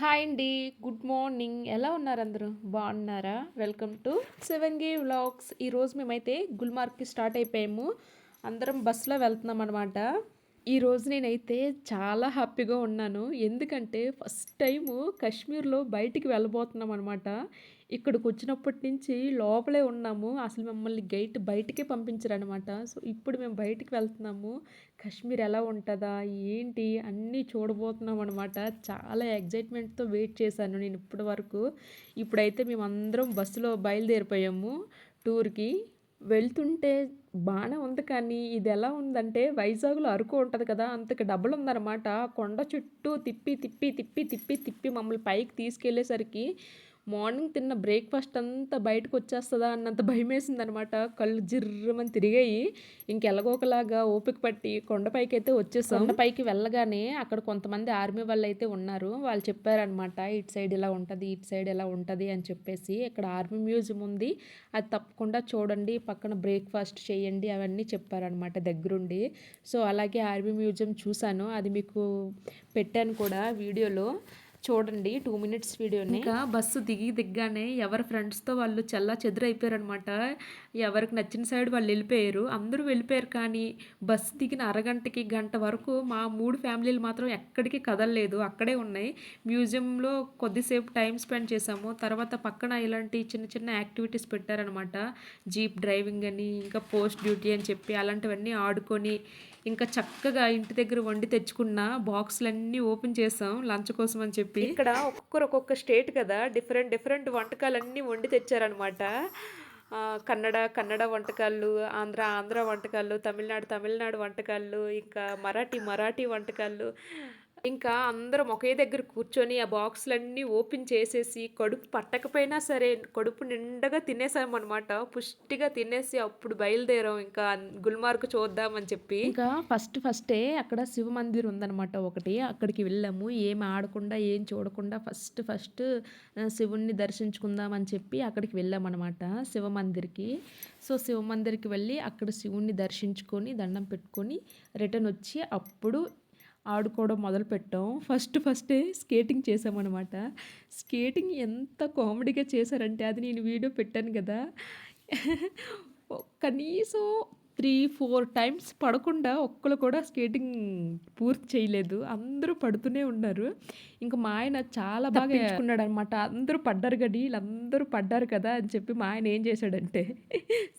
Hi అండి. Good morning. ఎలా ఉన్నారు అందరూ? బాగున్నారా? Welcome to Shivangi vlogs. ఈరోజు మేమైతే గుల్మార్గ్‌కి స్టార్ట్ అయిపోయాము. అందరం బస్సులో వెళ్తున్నాం అనమాట. ఈరోజు నేనైతే చాలా హ్యాపీగా ఉన్నాను. ఎందుకంటే ఫస్ట్ టైము కాశ్మీర్‌లో బయటికి వెళ్ళబోతున్నాం అనమాట. ఇక్కడికొచ్చినప్పటి నుంచి లోపలే ఉన్నాము. అసలు మమ్మల్ని గేట్ బయటికే పంపించరనమాట. సో, ఇప్పుడు మేము బయటికి వెళ్తున్నాము. కాశ్మీర్ ఎలా ఉంటదా? ఏంటి? అన్నీ చూడబోతున్నాం అనమాట. చాలా ఎక్సైట్‌మెంట్‌తో వెయిట్ చేశాను నేను ఇప్పటి వరకు. ఇప్పుడైతే మేమందరం బస్సులో బయలుదేరిపోయాము టూర్‌కి. వెళ్తుంటే బానే ఉంది కానీ, ఇదెలా ఉందంటే వైజాగ్‌లో అరకు ఉంటది కదా! అంతకు డబుల్ ఉందనమాట. కొండ చుట్టూ తిప్పి, తిప్పి, తిప్పి, తిప్పి, తిప్పి మమ్మల్ని పైకి తీసుకెళ్ళేసరికి మార్నింగ్ తిన్న బ్రేక్‌ఫాస్ట్ అంతా బయటకొచ్చేస్తదా అన్నంత భయమేసిందనమాట. కళ్ళు జిర్రుమని తిరిగాయి. ఇంకెలాగోకలాగా ఓపిక పట్టి కొండపైకైతే వచ్చేసాం. కొండపైకి వెళ్ళగానే అక్కడ కొంతమంది ఆర్మీ వాళ్ళైతే ఉన్నారు. వాళ్ళు చెప్పారనమాట. ఇటు సైడ్ ఇలా ఉంటది, ఇటు సైడ్ ఇలా ఉంటది అని చెప్పేసి. ఇక్కడ ఆర్మీ మ్యూజియం ఉంది. అది తప్పకుండా చూడండి. పక్కన బ్రేక్‌ఫాస్ట్ చేయండి అవన్నీ చెప్పారనమాట దగ్గరుండి. సో, అలాగే ఆర్మీ మ్యూజియం చూశాను. అది మీకు పెట్టాను కూడా వీడియోలో. చూడండి 2 మినిట్స్ వీడియోని. ఇంకా బస్సు దిగ్గానే ఎవరి ఫ్రెండ్స్‌తో వాళ్ళు చెల్లాచెదురైపోయారనమాట. ఎవరికి నచ్చిన సైడ్ వాళ్ళు వెళ్ళిపోయారు. అందరూ వెళ్ళిపోయారు కానీ బస్సు దిగిన అరగంటకి, గంట వరకు మా 3 ఫ్యామిలీలు మాత్రం ఎక్కడికి కదలలేదు. అక్కడే ఉన్నాయి. మ్యూజియంలో కొద్దిసేపు టైం స్పెండ్ చేశాము. తర్వాత పక్కన ఇలాంటి చిన్న చిన్న యాక్టివిటీస్ పెట్టారనమాట. జీప్ డ్రైవింగ్ అని, ఇంకా పోస్ట్ డ్యూటీ అని చెప్పి అలాంటివన్నీ ఆడుకొని ఇంకా చక్కగా ఇంటి దగ్గర వండి తెచ్చుకున్న బాక్సులన్నీ ఓపెన్ చేసాం లంచ్ కోసం అని చెప్పి. ఇక్కడ ఒక్కొక్కరు ఒక్కొక్క స్టేట్ కదా, డిఫరెంట్ డిఫరెంట్ వంటకాలన్నీ వండి తెచ్చారనమాట. కన్నడ వంటకాలు, ఆంధ్ర వంటకాలు, తమిళనాడు వంటకాలు, ఇంకా మరాఠీ వంటకాలు. ఇంకా అందరం ఒకే దగ్గర కూర్చొని ఆ బాక్సులన్నీ ఓపెన్ చేసేసి కడుపు పట్టకపోయినా సరే కడుపు నిండగా తినేసామనమాట. పుష్టిగా తినేసి అప్పుడు బయలుదేరాం ఇంకా గుల్మార్గ్ చూద్దామని చెప్పి. ఇంకా ఫస్టే అక్కడ శివ మందిర్ ఉందనమాట ఒకటి. అక్కడికి వెళ్ళాము. ఏమి ఆడకుండా, ఏం చూడకుండా ఫస్ట్ శివుడిని దర్శించుకుందాం అని చెప్పి అక్కడికి వెళ్ళామనమాట శివ మందిర్‌కి. సో, శివ మందిర్‌కి వెళ్ళి అక్కడ శివుడిని దర్శించుకొని, దండం పెట్టుకొని రిటర్న్ వచ్చి అప్పుడు ఆడుకోవడం మొదలుపెట్టాం. ఫస్టే స్కేటింగ్ చేసామనమాట. స్కేటింగ్ ఎంత కామెడీగా చేశారంటే అది నేను వీడియో పెట్టాను గదా! కనీసం 3, 4 టైమ్స్ పడకుండా ఒక్కళ్ళు కూడా స్కేటింగ్ పూర్తి చేయలేదు. అందరూ పడుతూనే ఉన్నారు. ఇంక మా ఆయన చాలా బాగా ఎంచుకున్నాడనమాట. అందరూ పడ్డారు గడి ఈళ్ళందరూ పడ్డారు కదా! అని చెప్పి మా ఆయన ఏం చేశాడంటే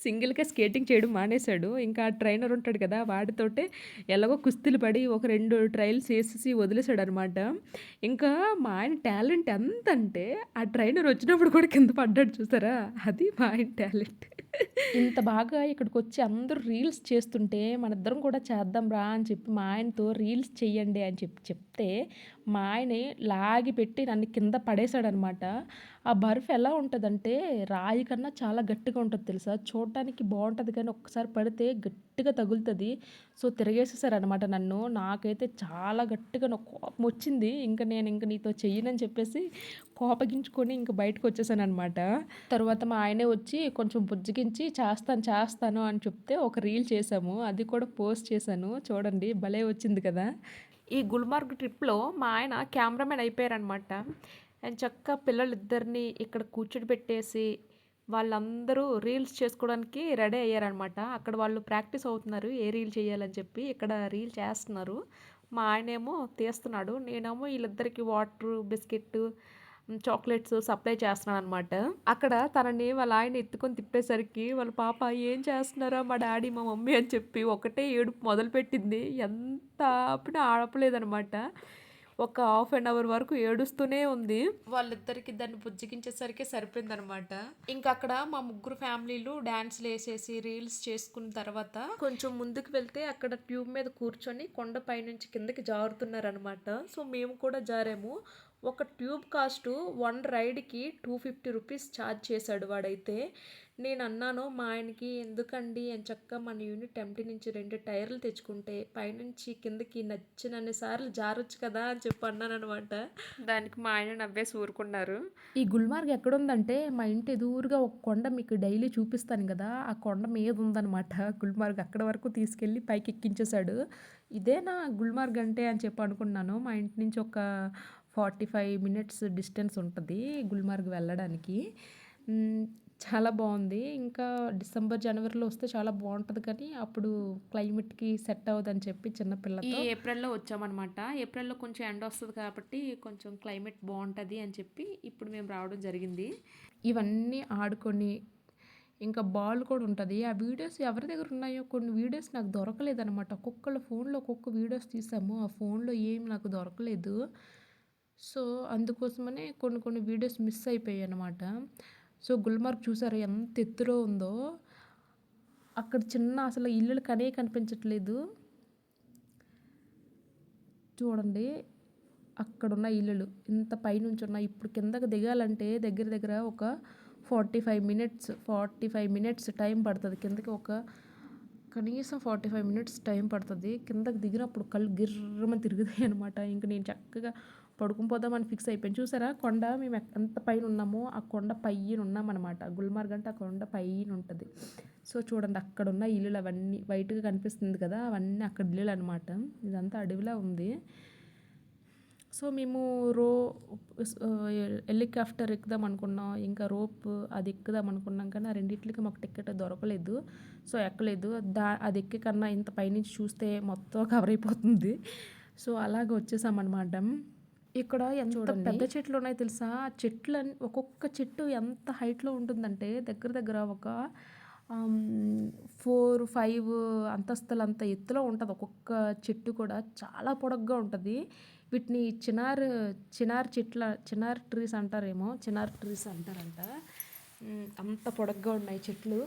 సింగిల్‌గా స్కేటింగ్ చేయడం మానేశాడు. ఇంకా ట్రైనర్ ఉంటాడు కదా! వాడితోటే ఎలాగో కుస్తీలు పడి ఒక 2 ట్రయల్స్ ఏసేసి వదిలేసాడనమాట. ఇంకా మా ఆయన టాలెంట్ ఎంతంటే ఆ ట్రైనర్ వచ్చినప్పుడు కూడా కింద పడ్డాడు చూసారా? అది మా ఆయన టాలెంట్. ఇంత బాగా ఇక్కడికొచ్చి అందరూ రీల్స్ చేస్తుంటే మనిద్దరం కూడా చేద్దాం రా అని చెప్పి మా ఆయనతో రీల్స్ చెయ్యండి అని చెప్తే మా ఆయనే లాగి పెట్టి నన్ను కింద పడేశాడనమాట. ఆ బర్ఫ్ ఎలా ఉంటదంటే రాయి కన్నా చాలా గట్టిగా ఉంటది తెలుసా? చూడటానికి బావుంటది కానీ ఒక్కసారి పడితే గట్టిగా తగులుతది. సో, తిరగేసేసారనమాట నన్ను. నాకైతే చాలా గట్టిగా నాకు కోపమొచ్చింది. నేను నీతో చెయ్యనని చెప్పేసి కోపగించుకొని ఇంక బయటకొచ్చేసాననమాట. తర్వాత మా ఆయనే వచ్చి కొంచెం బుజ్జగించి చేస్తాను అని చెప్తే ఒక రీల్ చేశాము. అది కూడా పోస్ట్ చేశాను. చూడండి భలే వచ్చింది కదా! ఈ గుల్మార్గ్ ట్రిప్‌లో మా ఆయన కెమెరామెన్ అయిపోయారనమాట. ఎంచక్కా పిల్లలిద్దరిని ఇక్కడ కూర్చోబెట్టేసి వాళ్ళందరూ రీల్స్ చేసుకోవడానికి రెడీ అయ్యారనమాట. అక్కడ వాళ్ళు ప్రాక్టీస్ అవుతున్నారు. ఏ రీల్ చేయాలని చెప్పి. ఇక్కడ రీల్ చేస్తున్నారు. మా ఆయనేమో తీస్తున్నాడు. నేనేమో వీళ్ళిద్దరికీ వాటరు, బిస్కెట్టు, చాక్లెట్స్ సప్లై చేస్తున్నాననమాట. అక్కడ తనని వాళ్ళ ఆయన ఎత్తుకొని తిప్పేసరికి వాళ్ళ పాప "ఏం చేస్తున్నారా మా డాడీ, మా మమ్మీ" అని చెప్పి ఒకటే ఏడుపు మొదలుపెట్టింది. ఎంత ఆపినా ఆపలేదనమాట. ఒక హాఫ్ అన్ అవర్ వరకు ఏడుస్తూనే ఉంది. వాళ్ళిద్దరికి దాన్ని బుజ్జగించేసరికి సరిపోయిందనమాట. ఇంకా అక్కడ మా ముగ్గురు ఫ్యామిలీలు డాన్స్‌లేసేసి రీల్స్ చేసుకున్న తర్వాత కొంచెం ముందుకు వెళ్తే అక్కడ ట్యూబ్ మీద కూర్చొని కొండ పైనుంచి కిందకి జారుతున్నారనమాట. సో, మేము కూడా జారాము. ఒక ట్యూబ్ కాస్టు 1 రైడ్‌కి ₹250 ఛార్జ్ చేశాడు వాడైతే. నేనన్నాను మా ఆయనకి, "ఎందుకండి ఎంచక్కా మన యూనిట్ ఎంటీ నుంచి 2 టైర్లు తెచ్చుకుంటే పైనుంచి కిందకి నచ్చినన్ని సార్లు జారొచ్చు కదా!" అని చెప్పి అన్నాననమాట. దానికి మా ఆయన నవ్వేసి ఊరుకున్నారు. ఈ గుల్మార్గ్ ఎక్కడుందంటే మా ఇంటి ఎదురుగా ఒక కొండ మీకు డైలీ చూపిస్తాను గదా! ఆ కొండ మీద ఉందనమాట గుల్మార్గ్. అక్కడి వరకు తీసుకెళ్ళి పైకెక్కించేశాడు. ఇదేనా గుల్మార్గ్ అంటే అని చెప్పి అనుకున్నాను. మా ఇంటి నుంచి ఒక 45 మినిట్స్ డిస్టెన్స్ ఉంటుంది గుల్మార్గ్ వెళ్ళడానికి. హ్మ్. చాలా బావుంది. ఇంకా డిసెంబర్, జనవరిలో వస్తే చాలా బావుంటది కానీ, అప్పుడు క్లైమేట్‌కి సెట్ అవ్వదని చెప్పి చిన్న పిల్లతో ఈ ఏప్రిల్‌లో వచ్చామనమాట. ఏప్రిల్‌లో కొంచెం ఎండొస్తది కాబట్టి, కొంచెం క్లైమేట్ బావుంటది అని చెప్పి, ఇప్పుడు మేము రావడం జరిగింది. ఇవన్నీ ఆడుకొని, ఇంకా బాల్ కూడా ఉంటది. ఆ వీడియోస్ ఎవరి దగ్గర ఉన్నాయో కొన్ని వీడియోస్ నాకు దొరకలేదనమాట. ఒక్కొక్కళ్ళ ఫోన్‌లో ఒక్కొక్క వీడియోస్ తీసాము. ఆ ఫోన్‌లో ఏమి నాకు దొరకలేదు. సో, అందుకోసమనే కొన్ని కొన్ని వీడియోస్ మిస్ అయిపోయాయనమాట. సో, గుల్మార్గ్ చూసారా ఎంత ఎత్తులో ఉందో. అక్కడ చిన్న అసలు ఇల్లులు కనిపించట్లేదు. చూడండి అక్కడున్న ఇల్లులు ఇంత పైనుంచి ఉన్నాయి. ఇప్పుడు కిందకి దిగాలంటే దగ్గర దగ్గర ఒక 45 మినిట్స్ టైం పడుతుంది. కిందకి కనీసం 45 మినిట్స్ టైం పడుతుంది. కిందకి దిగినప్పుడు కళ్ళు గిర్రమని తిరుగుతాయి అనమాట. ఇంక నేను చక్కగా పడుకుని పోదామని ఫిక్స్ అయిపోయాను. చూసారా కొండ మేము ఎంత పైన ఉన్నామో ఆ కొండ పైన ఉన్నామన్నమాట. గుల్మార్గ్ అంటే ఆ కొండ పైన ఉంటుంది. సో చూడండి అక్కడ ఉన్న ఇల్లులు అవన్నీ వైట్గా కనిపిస్తుంది కదా, అవన్నీ అక్కడ ఇల్లులు అనమాట. ఇదంతా అడవిలా ఉంది. సో మేము హెలికాప్టర్ ఎక్కుదాం అనుకున్నాం, ఇంకా రోప్ అది ఎక్కుదాం అనుకున్నాం కానీ ఆ రెండిట్లకి మాకు టికెట్ దొరకలేదు. సో ఎక్కలేదు. అది ఎక్కే కన్నా ఇంత పైనుంచి చూస్తే మొత్తం కవర్ అయిపోతుంది. సో అలాగే వచ్చేసామన్నమాట. ఇక్కడ ఎంత పెద్ద చెట్లు ఉన్నాయి తెలుసా? ఆ చెట్లు ఒక్కొక్క చెట్టు ఎంత హైట్లో ఉంటుందంటే దగ్గర దగ్గర ఒక 4-5 అంతస్తులంత ఎత్తులో ఉంటుంది. ఒక్కొక్క చెట్టు కూడా చాలా పొడగ్గా ఉంటుంది. వీటిని చినార్ ట్రీస్ అంటారేమో, చినార్ ట్రీస్ అంటారంట. అంత పొడగ్గా ఉన్నాయి చెట్లు.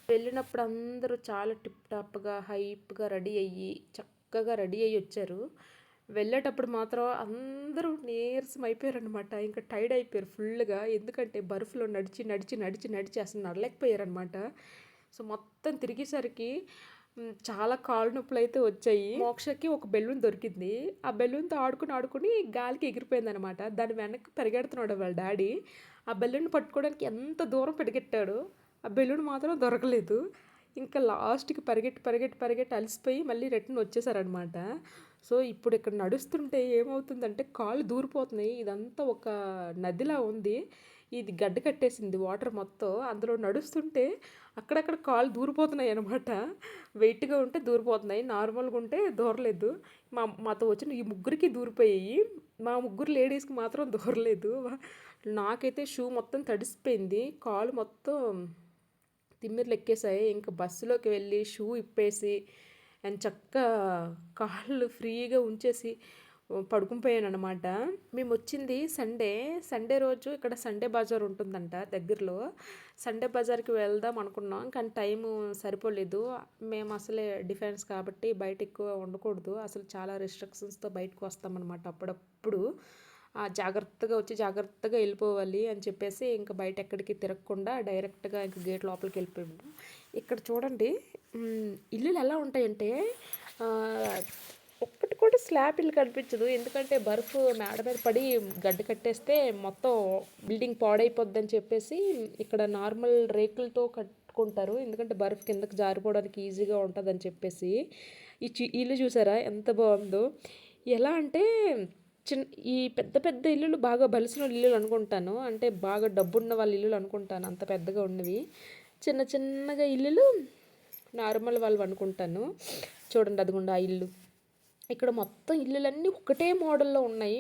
వెళ్ళినప్పుడు అందరూ చాలా టిప్ టాప్గా హైప్గా రెడీ అయ్యి చక్కగా రెడీ అయ్యి వచ్చారు. వెళ్ళేటప్పుడు మాత్రం అందరూ నీరసం అయిపోయారనమాట. ఇంకా టైర్డ్ అయిపోయారు ఫుల్గా. ఎందుకంటే బర్ఫ్లో నడిచి నడిచి నడిచి నడిచి అసలు నడలేకపోయారనమాట. సో మొత్తం తిరిగేసరికి చాలా కాళ్ళు నొప్పులు అయితే వచ్చాయి. మోక్షకి ఒక బెలూన్ దొరికింది. ఆ బెలూన్తో ఆడుకుని గాలికి ఎగిరిపోయింది అనమాట. దాని వెనక్కి పరిగెడుతున్నాడు వాళ్ళ డాడీ. ఆ బెలూన్ పట్టుకోవడానికి ఎంత దూరం పరిగెట్టాడో ఆ బెలూన్ మాత్రం దొరకలేదు. ఇంకా లాస్ట్కి పరిగెట్టి అలసిపోయి మళ్ళీ రిటర్న్ వచ్చేసారనమాట. సో ఇప్పుడు ఇక్కడ నడుస్తుంటే ఏమవుతుందంటే కాళ్ళు దూరిపోతున్నాయి. ఇదంతా ఒక నదిలా ఉంది. ఇది గడ్డ కట్టేసింది వాటర్ మొత్తం. అందులో నడుస్తుంటే అక్కడక్కడ కాళ్ళు దూరిపోతున్నాయి అనమాట. వెయిట్గా ఉంటే దూరిపోతున్నాయి, నార్మల్గా ఉంటే దూరలేదు. మాతో వచ్చిన ఈ ముగ్గురికి దూరిపోయాయి. మా ముగ్గురు లేడీస్కి మాత్రం దూరలేదు. నాకైతే షూ మొత్తం తడిసిపోయింది, కాలు మొత్తం తిమ్మిర్లు ఎక్కేసాయి. ఇంకా బస్సులోకి వెళ్ళి షూ ఇప్పేసి అండ్ చక్కగా కాళ్ళు ఫ్రీగా ఉంచేసి పడుకుని పోయాను అనమాట. మేము వచ్చింది సండే రోజు. ఇక్కడ సండే బజార్ ఉంటుందంట దగ్గరలో. సండే బజార్కి వెళ్దాం అనుకున్నాం కానీ టైము సరిపోలేదు. మేము అసలే డిఫెన్స్ కాబట్టి బయట ఎక్కువ ఉండకూడదు. అసలు చాలా రెస్ట్రిక్షన్స్తో బయటకు వస్తామన్నమాట. అప్పుడప్పుడు జాగ్రత్తగా వచ్చి జాగ్రత్తగా వెళ్ళిపోవాలి అని చెప్పేసి ఇంకా బయట ఎక్కడికి తిరగకుండా డైరెక్ట్గా ఇంకా గేట్ లోపలికి వెళ్ళిపోయాము. ఇక్కడ చూడండి ఇల్లులు ఎలా ఉంటాయంటే ఒక్కటి కూడా స్లాబ్ ఇల్లు కనిపించదు. ఎందుకంటే బర్ఫ్ మేడ మీద పడి గడ్డ కట్టేస్తే మొత్తం బిల్డింగ్ పాడైపోద్దని చెప్పేసి ఇక్కడ నార్మల్ రేకులతో కట్టుకుంటారు. ఎందుకంటే బర్ఫ్ కిందకి జారిపోవడానికి ఈజీగా ఉంటుందని చెప్పేసి. ఇల్లు చూసారా ఎంత బాగుందో. ఎలా అంటే ఈ పెద్ద పెద్ద ఇల్లులు బాగా బలిసిన ఇల్లులు అనుకుంటాను. అంటే బాగా డబ్బున్న వాళ్ళ ఇల్లులు అనుకుంటాను అంత పెద్దగా ఉన్నవి. చిన్న చిన్నగా ఇల్లులు నార్మల్ వాళ్ళు అనుకుంటాను. చూడండి అదిగుండా ఆ ఇల్లు. ఇక్కడ మొత్తం ఇల్లులన్నీ ఒకటే మోడల్లో ఉన్నాయి.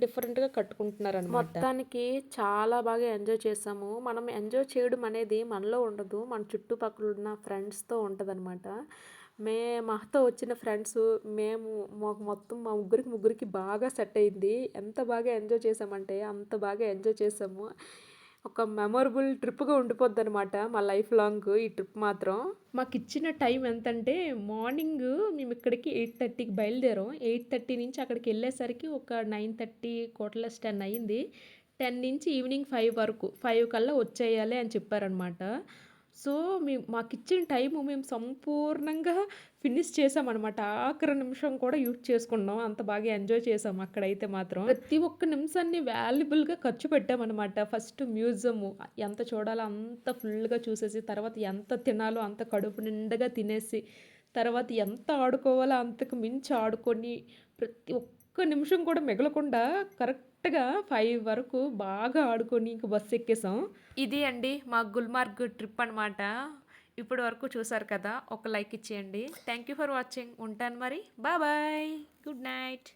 డిఫరెంట్గా కట్టుకుంటున్నారు అనమాట. మొత్తానికి చాలా బాగా ఎంజాయ్ చేసాము. మనం ఎంజాయ్ చేయడం అనేది మనలో ఉండదు, మన చుట్టుపక్కల ఉన్న ఫ్రెండ్స్తో ఉంటుంది అనమాట. మాతో వచ్చిన ఫ్రెండ్స్ మాకు మొత్తం మా ముగ్గురికి బాగా సెట్ అయింది. ఎంత బాగా ఎంజాయ్ చేసామంటే అంత బాగా ఎంజాయ్ చేసాము. ఒక మెమొరబుల్ ట్రిప్గా ఉండిపోద్ది అనమాట మా లైఫ్ లాంగ్ ఈ ట్రిప్ మాత్రం. మాకు ఇచ్చిన టైం ఎంతంటే మార్నింగ్ మేము ఇక్కడికి 8:30కి బయలుదేరాం. 8:30 నుంచి అక్కడికి వెళ్ళేసరికి ఒక 9:30 10 అయింది. 10 నుంచి ఈవినింగ్ 5 వరకు 5 కల్లా వచ్చేయాలి అని చెప్పారనమాట. సో మాకు ఇచ్చిన టైము మేము సంపూర్ణంగా ఫినిష్ చేసామన్నమాట. ఆఖరి నిమిషం కూడా యూజ్ చేసుకున్నాం. అంత బాగా ఎంజాయ్ చేసాం అక్కడైతే మాత్రం. ప్రతి ఒక్క నిమిషాన్ని వాల్యుబుల్గా ఖర్చు పెట్టామన్నమాట. ఫస్ట్ మ్యూజియం ఎంత చూడాలో అంత ఫుల్గా చూసేసి, తర్వాత ఎంత తినాలో అంత కడుపు నిండుగా తినేసి, తర్వాత ఎంత ఆడుకోవాలో అంతకు మించి ఆడుకొని ప్రతి ఒక్క ఒక్క నిమిషం కూడా మిగలకుండా కరెక్ట్‌గా 5 వరకు బాగా ఆడుకొని ఇంక బస్సు ఎక్కేసాం. ఇది అండి మా గుల్మార్గ్ ట్రిప్ అనమాట. ఇప్పటి వరకు చూసారు కదా! ఒక లైక్ ఇచ్చేయండి. Thank you for watching. ఉంటాను మరి. Bye bye. Good night.